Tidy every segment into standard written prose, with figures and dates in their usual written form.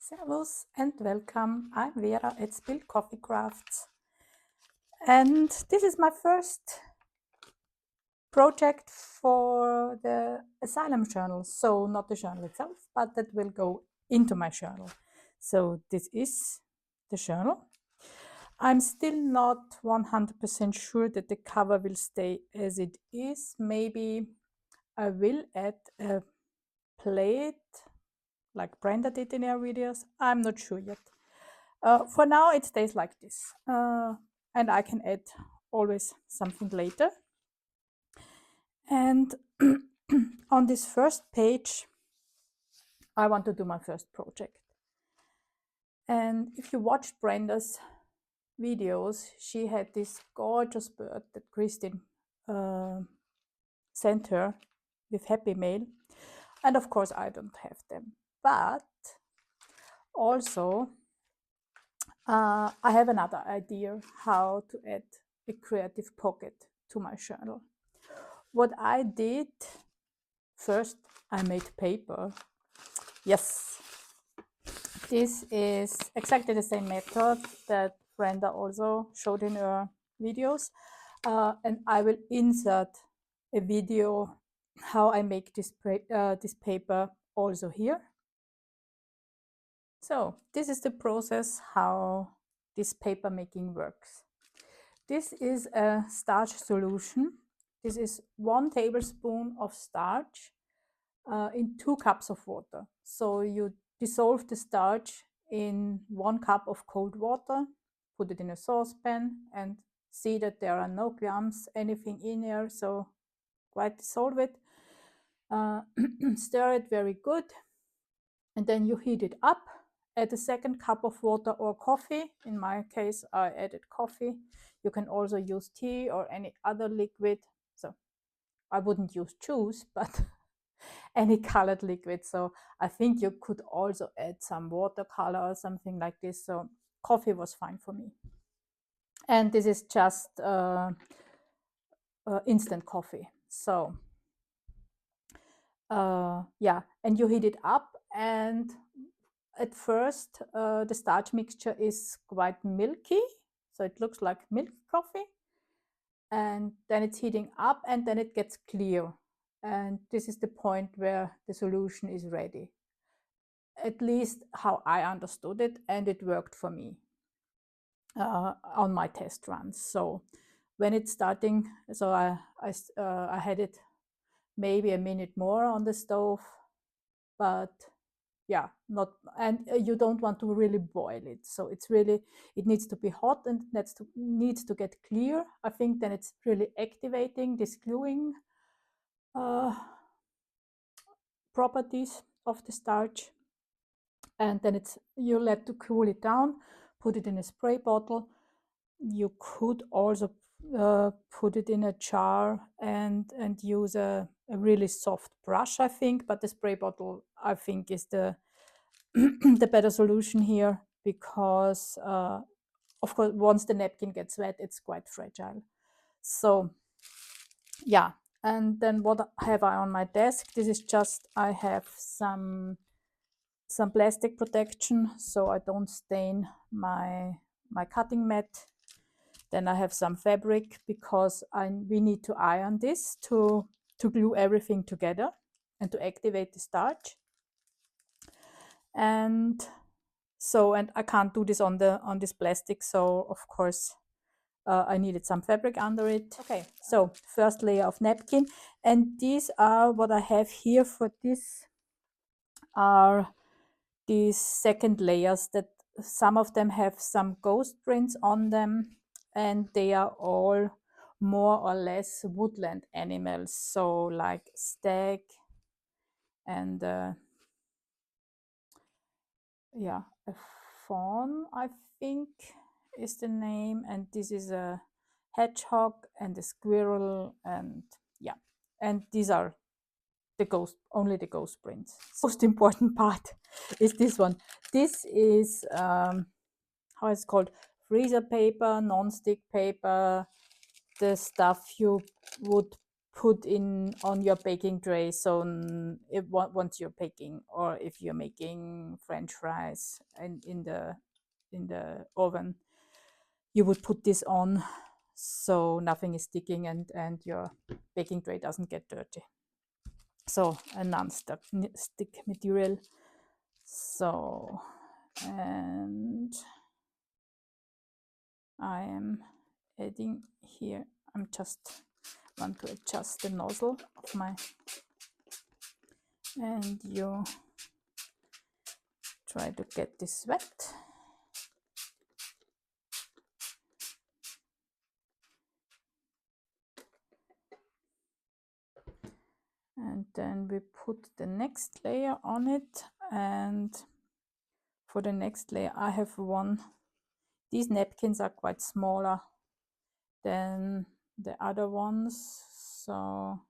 Servus and welcome. I'm Vera at Spilled Coffee Crafts, and this is my first project for the Asylum Journal. So, not the journal itself, but that will go into my journal. So, this is the journal. I'm still not 100% sure that the cover will stay as it is. Maybe I will add a plate like Brenda did in her videos. I'm not sure yet. For now, it stays like this. And I can add always something later. And on this first page, I want to do my first project. And if you watched Brenda's videos, she had this gorgeous bird that Christine sent her with Happy Mail. And of course, I don't have them. But also, I have another idea how to add a creative pocket to my journal. What I did first, I made paper. Yes, this is exactly the same method that Brenda also showed in her videos. And I will insert a video how I make this paper also here. So this is the process how this paper making works. This is a starch solution. This is 1 tablespoon of starch in 2 cups of water. So you dissolve the starch in 1 cup of cold water, put it in a saucepan and see that there are no clumps, anything in there. So quite dissolve it. Stir it very good. And then you heat it up. Add a 2nd cup of water or coffee. In my case, I added coffee. You can also use tea or any other liquid. So I wouldn't use juice, but any colored liquid. So I think you could also add some watercolor or something like this. So coffee was fine for me. And this is just instant coffee. So yeah, and you heat it up, and at first the starch mixture is quite milky, so it looks like milk coffee, and then it's heating up and then it gets clear, and this is the point where the solution is ready, at least how I understood it, and it worked for me on my test runs. So when it's starting, so I had it maybe a minute more on the stove, but yeah, not, and you don't want to really boil it. So it's really, it needs to be hot and needs to get clear. I think then it's really activating this gluing properties of the starch. And then it's, you let to cool it down, put it in a spray bottle. You could also put it in a jar and use a really soft brush, I think, but the spray bottle, I think, is the the better solution here, because of course once the napkin gets wet, it's quite fragile. So yeah, and then what have I on my desk? This is just, I have some plastic protection so I don't stain my cutting mat. Then I have some fabric because we need to iron this to glue everything together and to activate the starch. And so, and I can't do this on this plastic, so of course I needed some fabric under it. Okay, so first layer of napkin, and these are what I have here for this are these second layers, that some of them have some ghost prints on them, and they are all more or less woodland animals, so like stag and yeah, a fawn, I think is the name, and this is a hedgehog and a squirrel, and yeah, and these are only the ghost prints. Most important part is this one. This is how it's called, freezer paper, non-stick paper, the stuff you would put in on your baking tray. So if once you're baking, or if you're making French fries and in the oven, you would put this on so nothing is sticking and your baking tray doesn't get dirty. So a non-stick stick material. So, and I am adding here, I'm just want to adjust the nozzle of my, and you try to get this wet. And then we put the next layer on it, and for the next layer I have one, these napkins are quite smaller than the other ones, so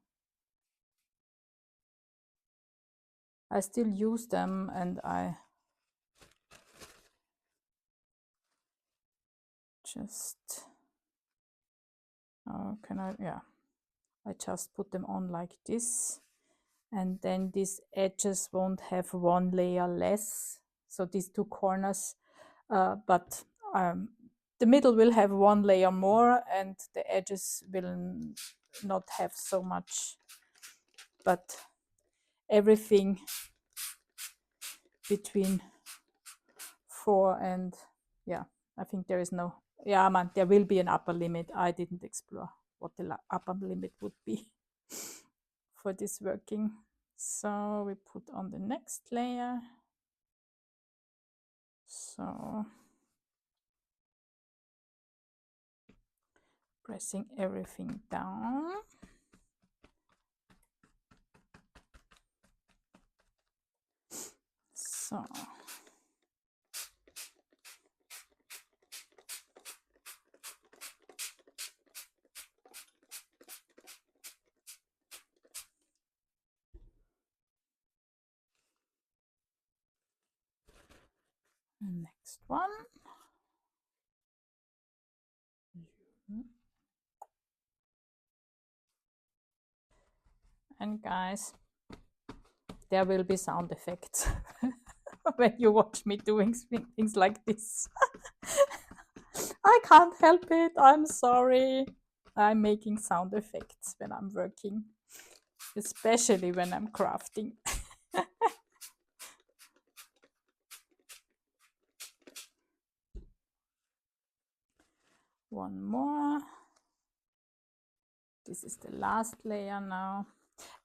I still use them, and I just I just put them on like this, and then these edges won't have one layer less, so these two corners, but the middle will have one layer more, and the edges will not have so much, but everything between 4 and, yeah, I think there is no, yeah, man, there will be an upper limit. I didn't explore what the upper limit would be for this working. So we put on the next layer. So pressing everything down. So next one. And guys, there will be sound effects when you watch me doing things like this. I can't help it. I'm sorry. I'm making sound effects when I'm working, especially when I'm crafting. One more. This is the last layer now.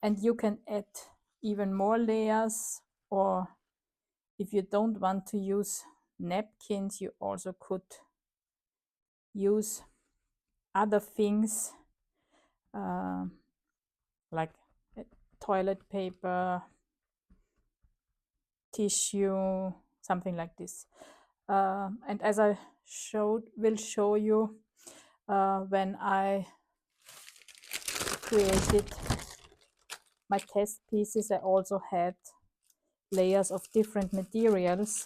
And you can add even more layers, or if you don't want to use napkins, you also could use other things like toilet paper, tissue, something like this. And as I will show you when I created my test pieces, I also had layers of different materials.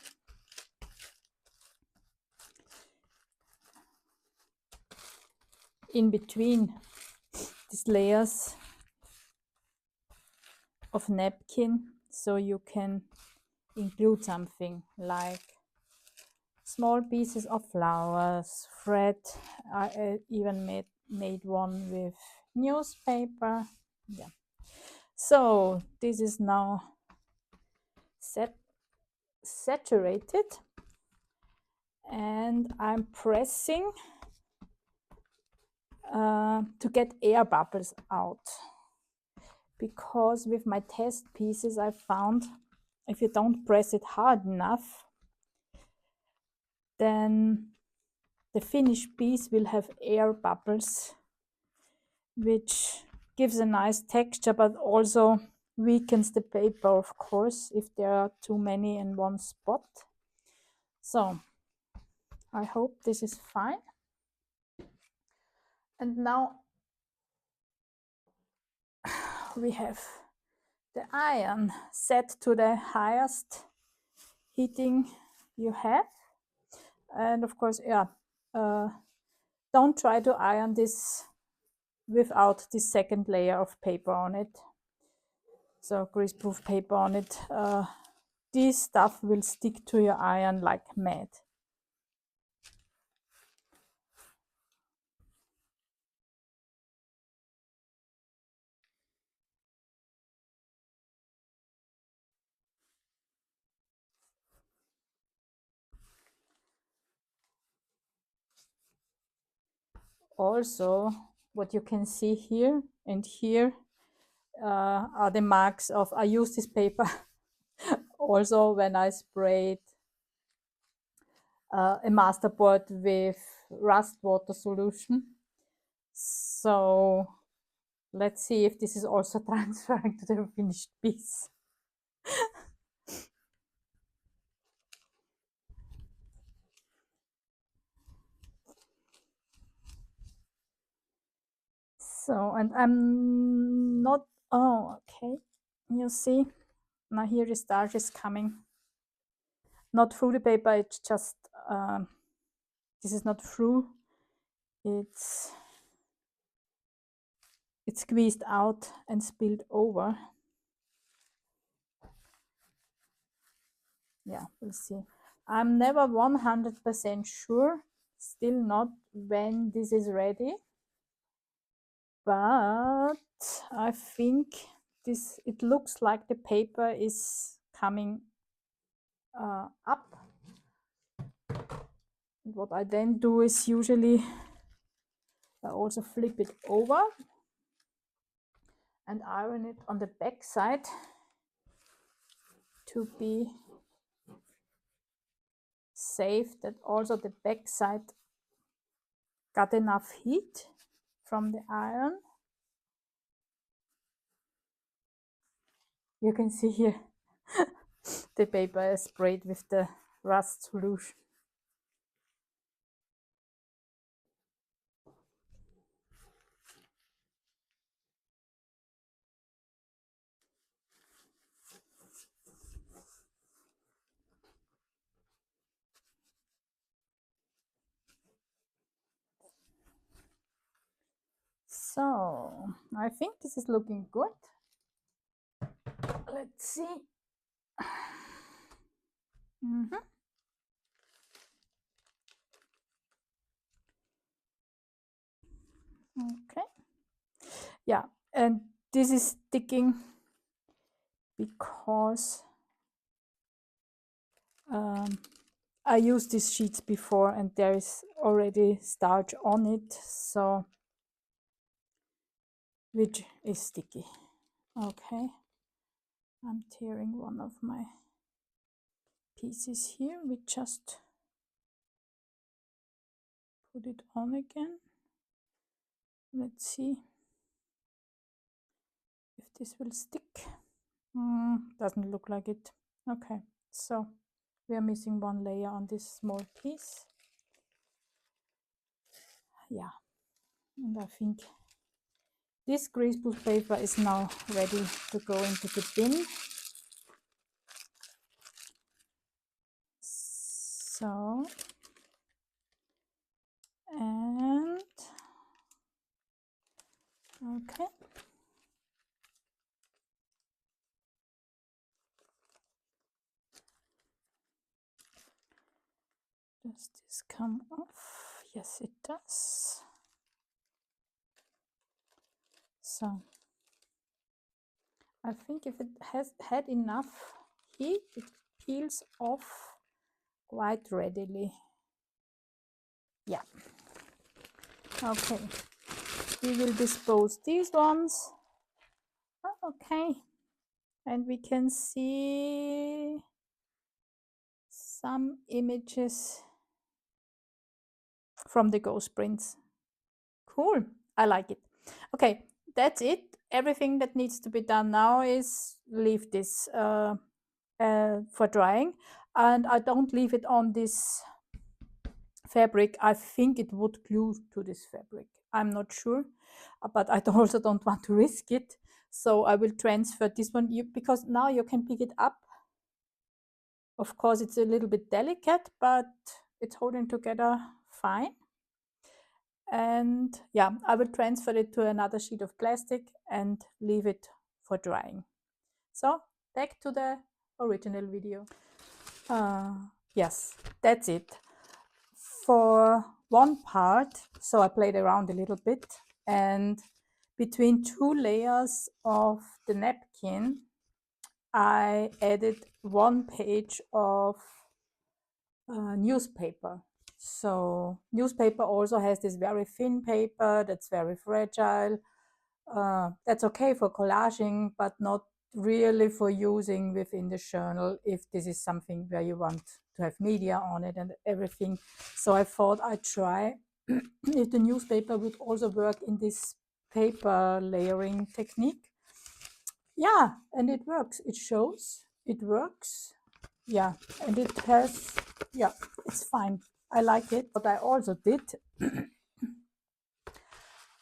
In between these layers of napkin, so you can include something like small pieces of flowers, thread. I even made one with newspaper. Yeah. So this is now saturated, and I'm pressing to get air bubbles out, because with my test pieces I found if you don't press it hard enough, then the finished piece will have air bubbles, which gives a nice texture, but also weakens the paper, of course, if there are too many in one spot. So I hope this is fine. And now we have the iron set to the highest heating you have. And of course, don't try to iron this without this second layer of paper on it. So greaseproof paper on it. This stuff will stick to your iron like mad. Also, what you can see here and here are the marks of, I use this paper also when I sprayed a masterboard with rust water solution. So let's see if this is also transferring to the finished piece. So, and I'm not, oh, okay. You see, now here the starch is coming. Not through the paper, it's just, this is not through. It's squeezed out and spilled over. Yeah, we'll see. I'm never 100% sure, still not when this is ready, but I think this, it looks like the paper is coming up. What I then do is usually I also flip it over and iron it on the back side to be safe that also the back side got enough heat from the iron. You can see here the paper is sprayed with the rust solution. So I think this is looking good. Let's see. Okay. Yeah, and this is sticking because I used these sheets before and there is already starch on it, so which is sticky. Okay, I'm tearing one of my pieces here. We just put it on again. Let's see if this will stick. Doesn't look like it. Okay, so we are missing one layer on this small piece. Yeah, and I think this greaseproof paper is now ready to go into the bin. So, and okay. Does this come off? Yes, it does. So, I think if it has had enough heat, it peels off quite readily. Yeah. Okay. We will dispose these ones. Oh, okay. And we can see some images from the ghost prints. Cool. I like it. Okay, that's it. Everything that needs to be done now is leave this for drying, and I don't leave it on this fabric. I think it would glue to this fabric. I'm not sure, but I also don't want to risk it. So I will transfer this one because now you can pick it up. Of course, it's a little bit delicate, but it's holding together fine. And yeah, I will transfer it to another sheet of plastic and leave it for drying. So back to the original video. Yes, that's it. For one part, so I played around a little bit, and between two layers of the napkin, I added 1 page of newspaper. So newspaper also has this very thin paper that's very fragile. That's okay for collaging, but not really for using within the journal if this is something where you want to have media on it and everything. So I thought I'd try if the newspaper would also work in this paper layering technique. Yeah, and it works. It shows, it works. Yeah, and it has, yeah, it's fine. I like it. What I also did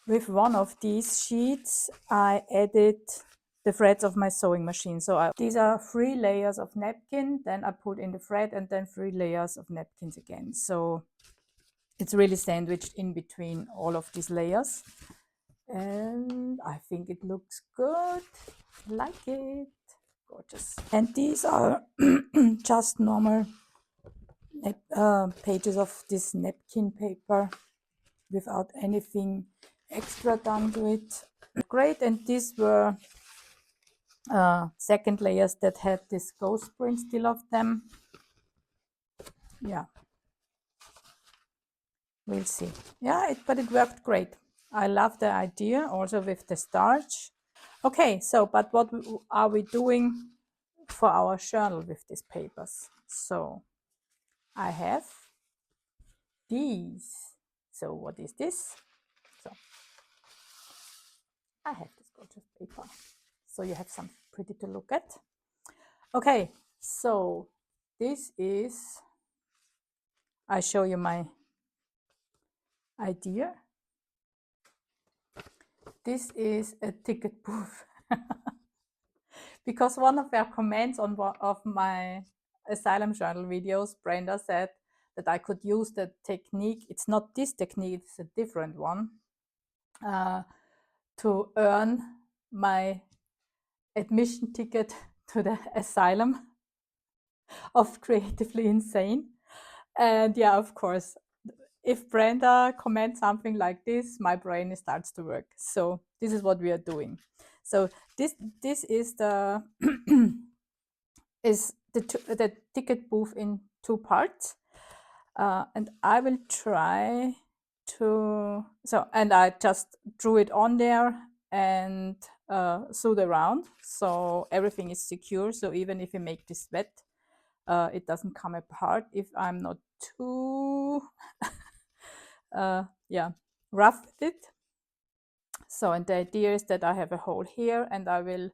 with one of these sheets, I added the threads of my sewing machine. So these are 3 layers of napkin, then I put in the thread and then 3 layers of napkins again. So it's really sandwiched in between all of these layers. And I think it looks good. I like it. Gorgeous. And these are just normal pages of this napkin paper without anything extra done to it. Great. And these were second layers that had this ghost print still of them. Yeah, we'll see. Yeah, but it worked great. I love the idea also with the starch. Okay, so but what are we doing for our journal with these papers? So I have these. So what is this? So I have this gorgeous paper. So you have something pretty to look at. Okay, so this is, I show you my idea. This is a ticket booth. Because one of their comments on one of my Asylum Journal videos, Brenda said that I could use the technique, it's not this technique, it's a different one, to earn my admission ticket to the asylum of Creatively Insane. And yeah, of course, if Brenda comments something like this, my brain starts to work. So this is what we are doing. So this is the the ticket booth in 2 parts, and I will try to. So and I just drew it on there and sewed around, so everything is secure. So even if you make this wet, it doesn't come apart if I'm not too yeah, rough with it. So, and the idea is that I have a hole here and I will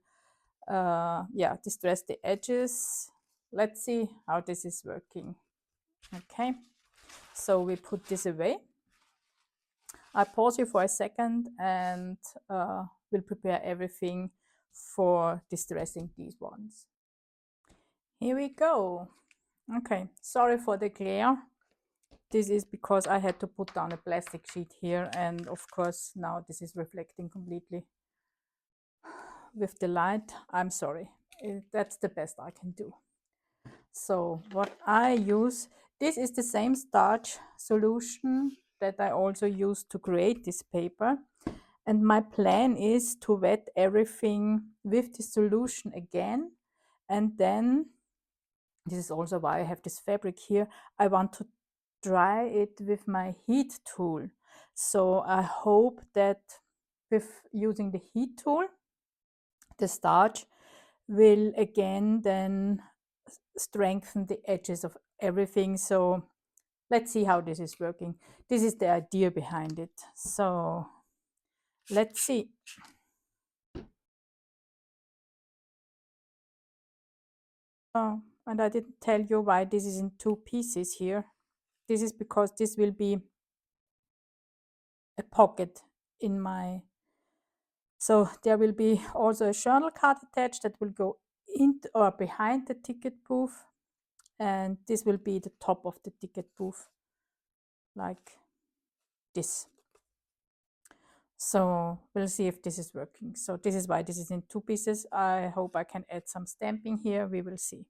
yeah, distress the edges. Let's see how this is working. Okay, so we put this away. I pause you for a second and we'll prepare everything for distressing these ones. Here we go. Okay, sorry for the glare. This is because I had to put down a plastic sheet here, and of course now this is reflecting completely with the light. I'm sorry. That's the best I can do. So what I use, this is the same starch solution that I also used to create this paper. And my plan is to wet everything with the solution again. And then, this is also why I have this fabric here, I want to dry it with my heat tool. So I hope that with using the heat tool, the starch will again then strengthen the edges of everything. So let's see how this is working. This is the idea behind it. So let's see. Oh, and I didn't tell you why this is in 2 pieces here. This is because this will be a pocket in my, so there will be also a journal card attached that will go in or behind the ticket booth, and this will be the top of the ticket booth, like this. So we'll see if this is working. So this is why this is in 2 pieces. I hope I can add some stamping here. We will see.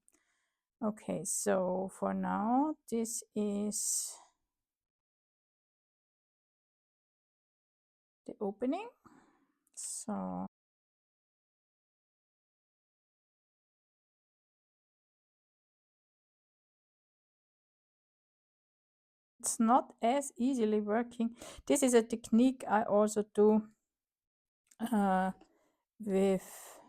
Okay, so for now, this is the opening. So it's not as easily working. This is a technique I also do with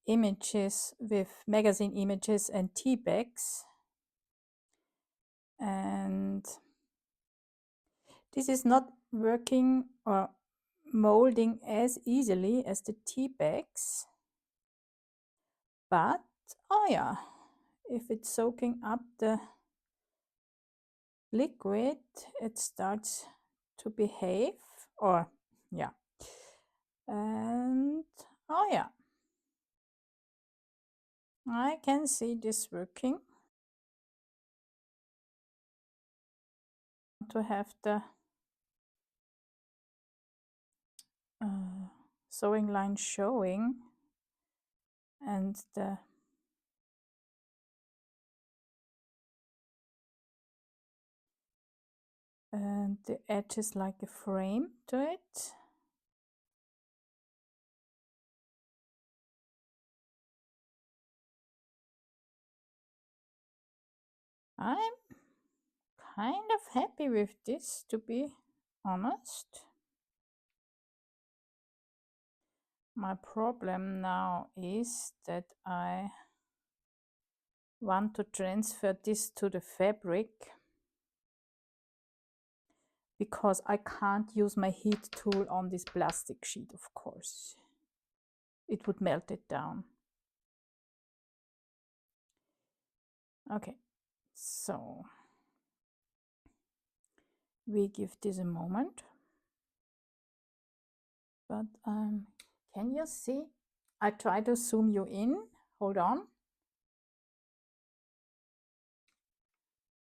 images, with magazine images and tea bags. And this is not working or molding as easily as the tea bags. But, oh yeah, if it's soaking up the liquid, it starts to behave, or yeah. And, oh yeah, I can see this working. To have the sewing line showing and the edge is like a frame to it. I'm kind of happy with this, to be honest. My problem now is that I want to transfer this to the fabric because I can't use my heat tool on this plastic sheet, of course. It would melt it down. Okay, so we give this a moment. But can you see? I try to zoom you in. Hold on.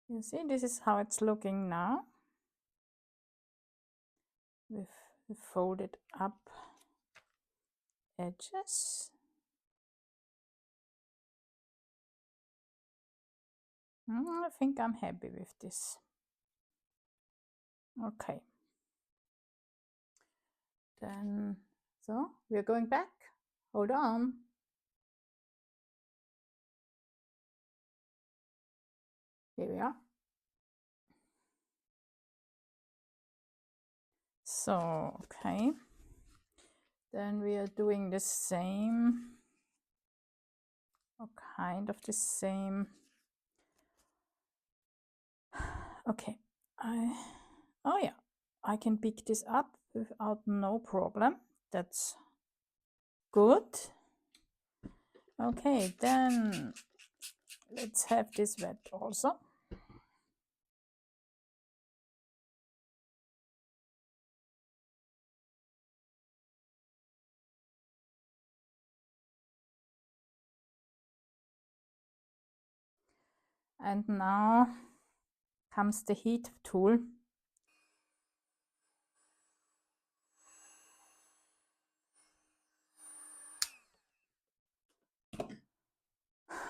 You see, this is how it's looking now with the folded up edges. I think I'm happy with this. Okay. Then, so we're going back. Hold on. Here we are. So, okay. Then we are doing the same, or kind of the same. Okay, oh yeah, I can pick this up without no problem. That's good. Okay, then let's have this wet also. And now comes the heat tool.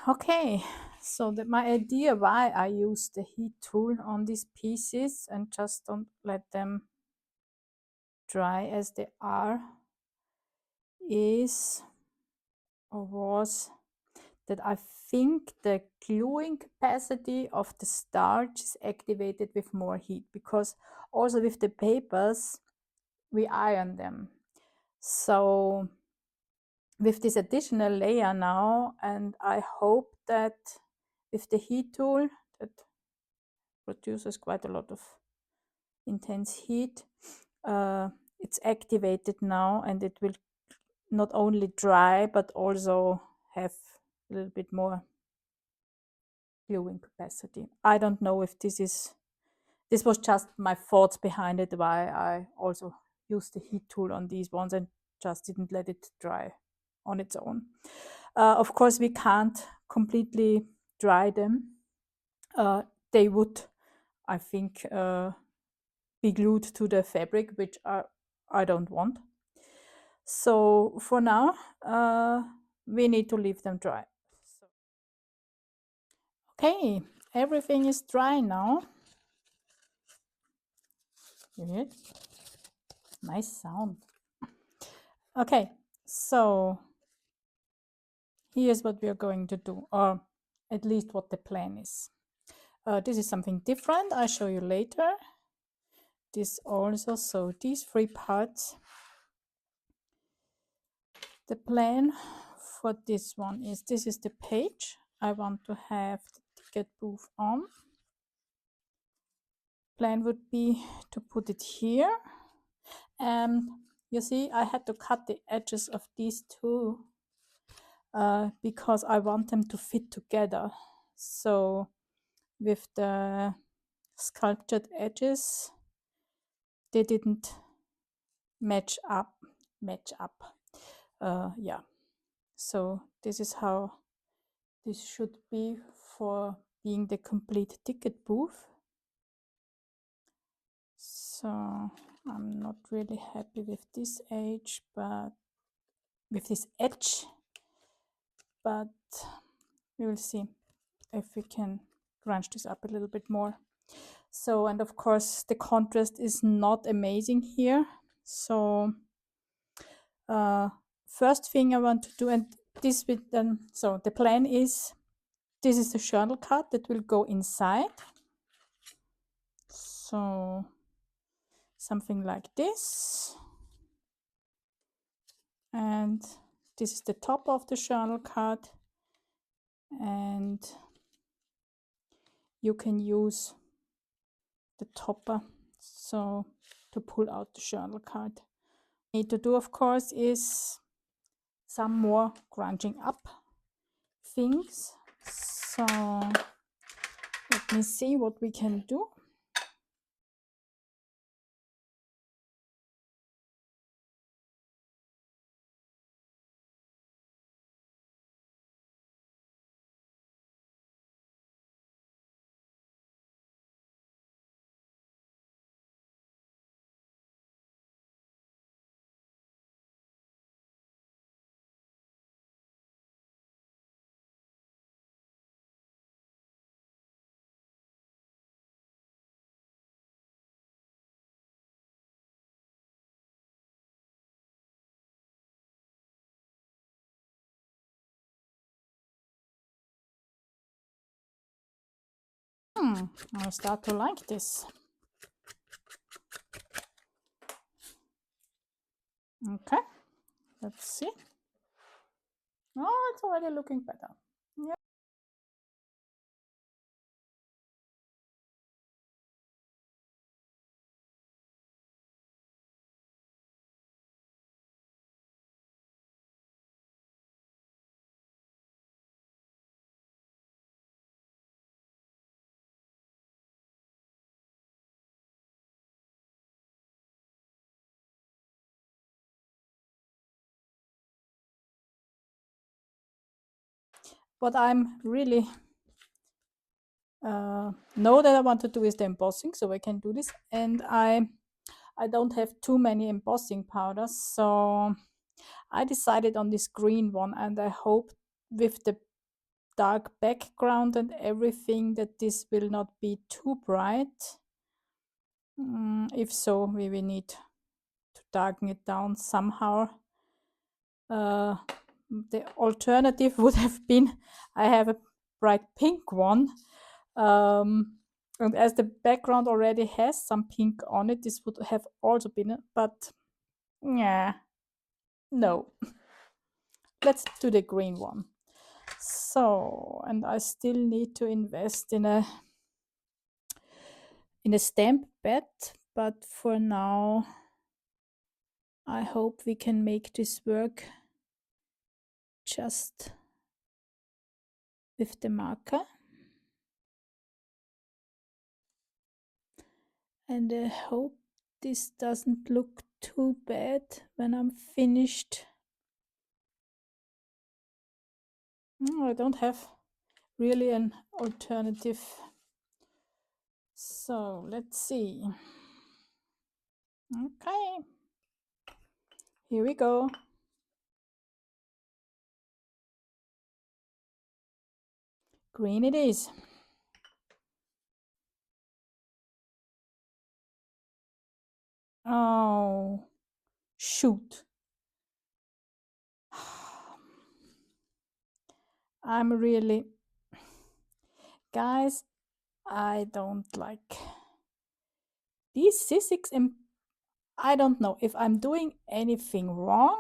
Okay, so my idea why I use the heat tool on these pieces and just don't let them dry as they are is, or was, that I think the gluing capacity of the starch is activated with more heat, because also with the papers we iron them. So with this additional layer now, and I hope that with the heat tool that produces quite a lot of intense heat, it's activated now, and it will not only dry but also have a little bit more gluing capacity. I don't know if this was just my thoughts behind it, why I also used the heat tool on these ones and just didn't let it dry on its own. Of course, we can't completely dry them. They would, I think, be glued to the fabric, which I don't want. So for now, we need to leave them dry. Okay, everything is dry now. You hear it? Nice sound. Okay, so here's what we are going to do, or at least what the plan is. This is something different. I'll show you later. This also, so these 3 parts. The plan for this one is, this is the page. I want to have the ticket booth on. Plan would be to put it here. And you see, I had to cut the edges of these two because I want them to fit together. So with the sculptured edges, they didn't match up. Yeah, so this is how this should be for being the complete ticket booth. So I'm not really happy with this edge, but with this edge, but we will see if we can crunch this up a little bit more. So, and of course the contrast is not amazing here. So first thing I want to do, and this will then, so the plan is, this is the journal card that will go inside. So something like this. And this is the top of the journal card. And you can use the topper so to pull out the journal card. Need to do, of course, is some more crunching up things. So let me see what we can do. I start to like this. Okay, let's see. Oh, it's already looking better. Yeah. What I'm really know that I want to do is the embossing, so I can do this. And I don't have too many embossing powders, so I decided on this green one, and I hope with the dark background and everything that this will not be too bright. If so, we will need to darken it down somehow. The alternative would have been, I have a bright pink one, and as the background already has some pink on it, this would have also been, but yeah, no. Let's do the green one. So, and I still need to invest in a stamp bed, but for now I hope we can make this work just with the marker. And I hope this doesn't look too bad when I'm finished. I don't have really an alternative. So let's see. Okay, here we go. Green it is. Oh, shoot. I'm really, guys, I don't like these C6. I don't know if I'm doing anything wrong.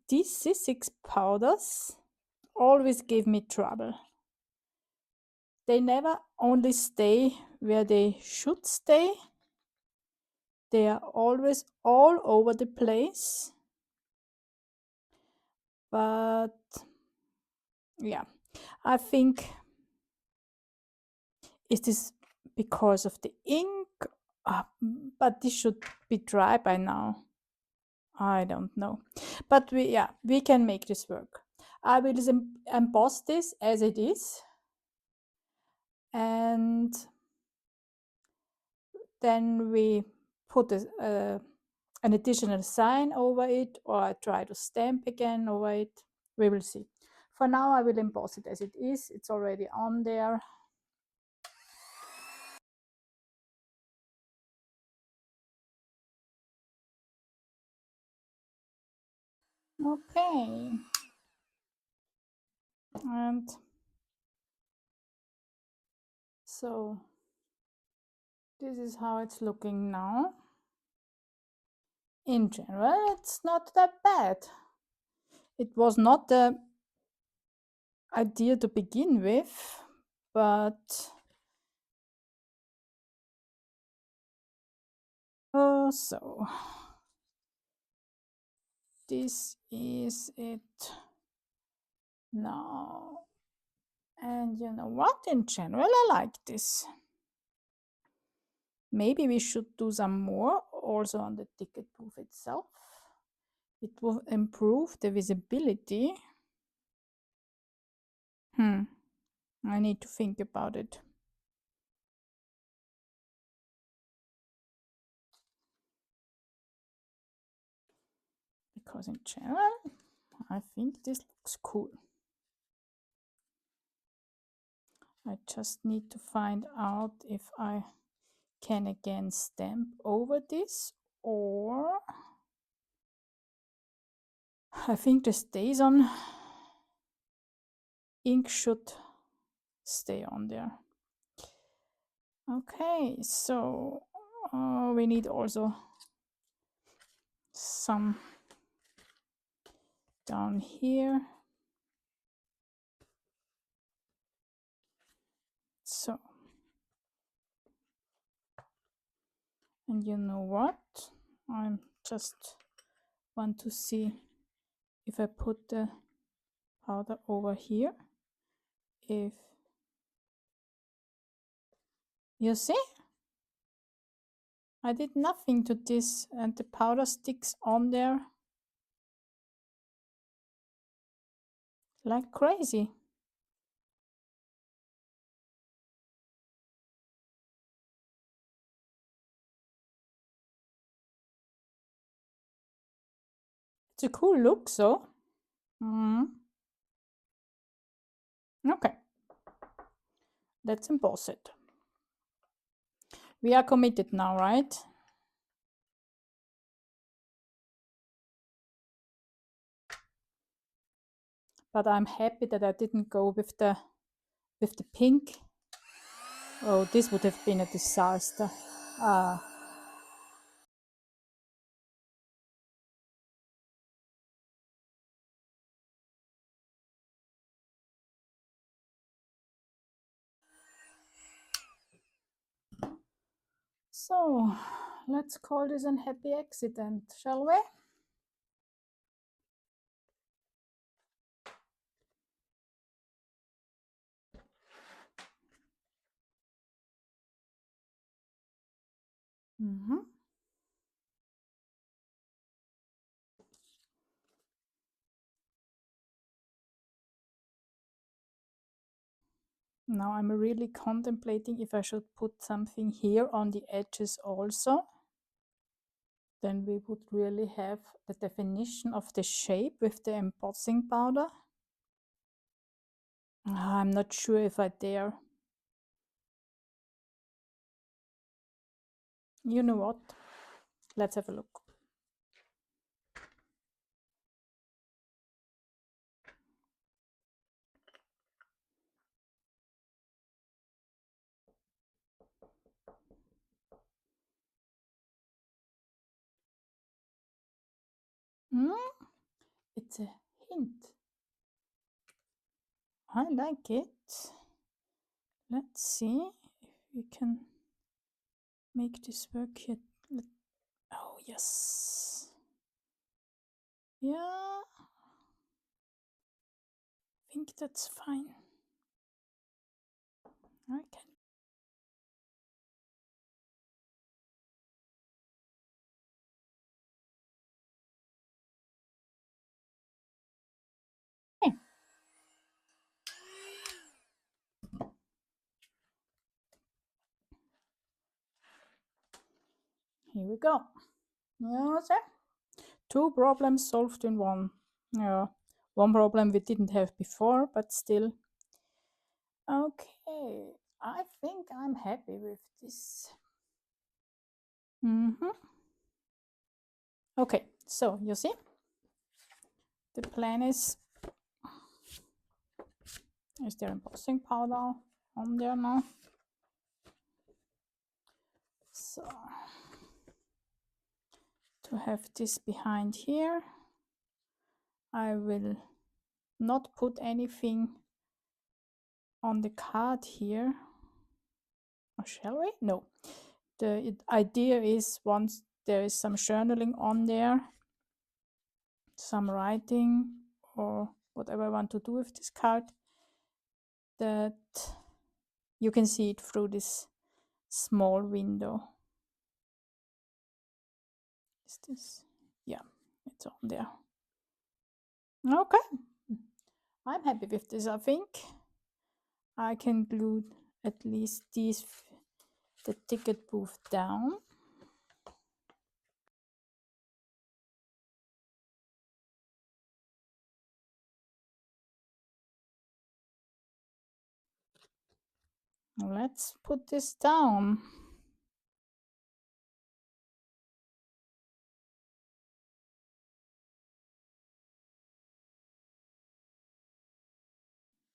These C6 powders always give me trouble. They never only stay where they should stay. They are always all over the place. But yeah, I think it is because of the ink. But this should be dry by now. I don't know. But we can make this work. I will emboss this as it is. And then we put an additional sign over it, or I try to stamp again over it. We will see. For now, I will emboss it as it is. It's already on there. Okay. And so this is how it's looking now. In general, it's not that bad. It was not the idea to begin with, but so this is it now. And you know what? In general, I like this. Maybe we should do some more also on the ticket booth itself. It will improve the visibility. I need to think about it. Because in general, I think this looks cool. I just need to find out if I can again stamp over this, or I think the stays on ink should stay on there. Okay, so we need also some down here. So, and you know what? I'm just want to see if I put the powder over here, if you see, I did nothing to this and the powder sticks on there like crazy. It's a cool look, so. Okay, let's emboss it. We are committed now, right? But I'm happy that I didn't go with the pink. Oh, this would have been a disaster. So let's call this an happy accident, shall we? Now I'm really contemplating if I should put something here on the edges also. then we would really have the definition of the shape with the embossing powder. I'm not sure if I dare. You know what? Let's have a look. It's a hint. I like it. Let's see if we can make this work here. Oh, yes. Yeah. I think that's fine. I can. Here we go. Yeah, see? 2 problems solved in one. Yeah, one problem we didn't have before, but still. Okay, I think I'm happy with this. Okay, so you see, the plan is there embossing powder on there now? So to have this behind here, I will not put anything on the card here. Or shall we? No. The idea is once there is some journaling on there, some writing or whatever I want to do with this card, that you can see it through this small window. Is this? Yeah, it's on there. Okay, I'm happy with this. I think I can glue at least the ticket booth down. Let's put this down.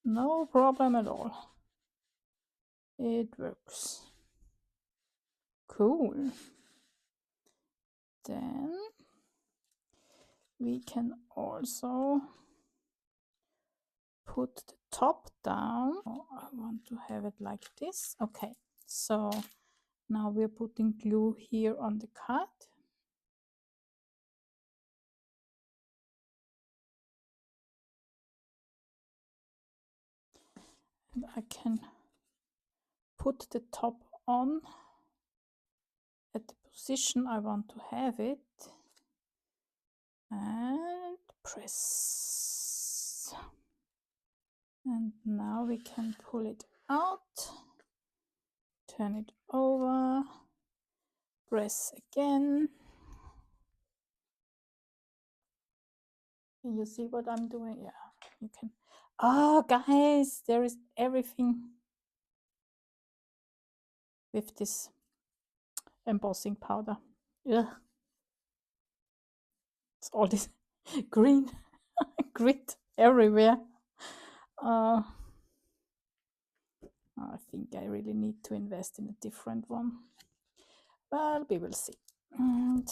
No problem at all. It works. Cool. Then we can also put the top down. Oh, I want to have it like this. Okay, so now we're putting glue here on the card. And I can put the top on at the position I want to have it and press. And now we can pull it out, turn it over, press again. Can you see what I'm doing? Yeah, you can. Oh, guys, there is everything with this embossing powder. Yeah, it's all this green grit everywhere. I think I really need to invest in a different one. Well, we will see. And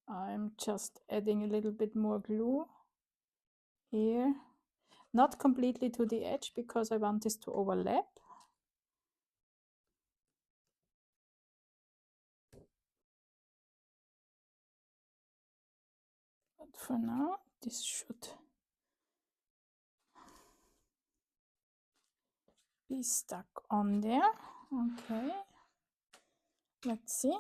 I'm just adding a little bit more glue here. Not completely to the edge because I want this to overlap. But for now, this should be stuck on there. Okay, let's see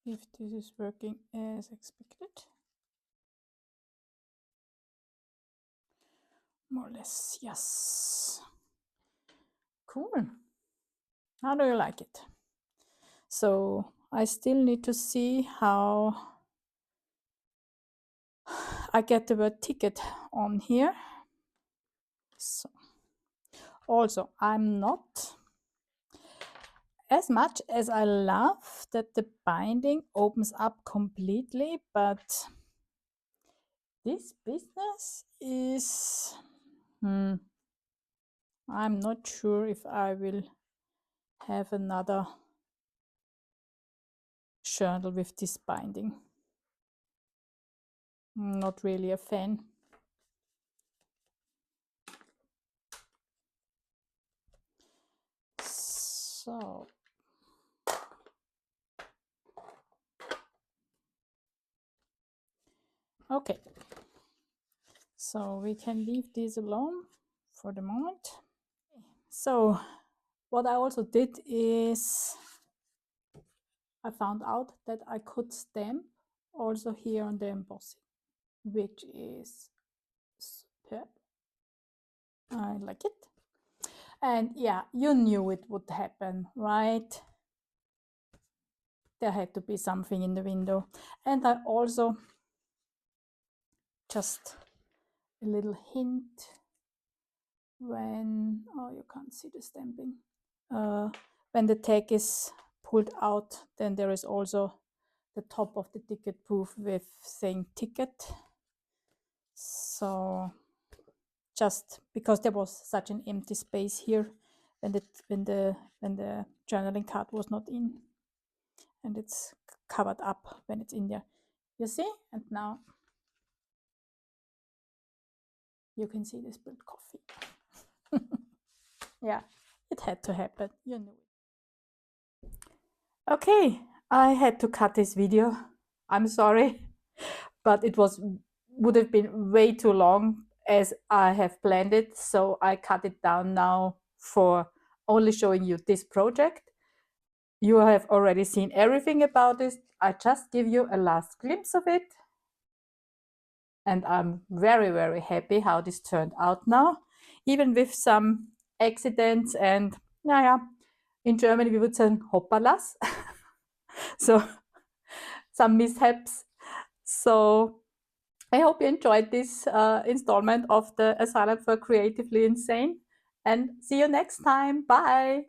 if this is working as expected. More or less, yes. cool. How do you like it? So I still need to see how I get the word ticket on here. So also, I'm not, as much as I love that the binding opens up completely, but this business is, I'm not sure if I will have another journal with this binding. I'm not really a fan. So okay, so we can leave this alone for the moment. So what I also did is I found out that I could stamp also here on the embossing, which is superb. I like it. And yeah, you knew it would happen, right? There had to be something in the window. And I also, just a little hint, when, oh, you can't see the stamping. When the tag is pulled out, then there is also the top of the ticket proof with saying ticket. So just because there was such an empty space here when the journaling card was not in, and it's covered up when it's in there. You see? And now you can see the spilled coffee. Yeah, it had to happen. You knew it. Okay, I had to cut this video. I'm sorry, but it would have been way too long as I have planned it. So I cut it down now for only showing you this project. You have already seen everything about this. I just give you a last glimpse of it. And I'm very, very happy how this turned out now, even with some accidents and, naja, in Germany we would say hoppalas. So some mishaps. So I hope you enjoyed this installment of the Asylum for Creatively Insane, and see you next time. Bye.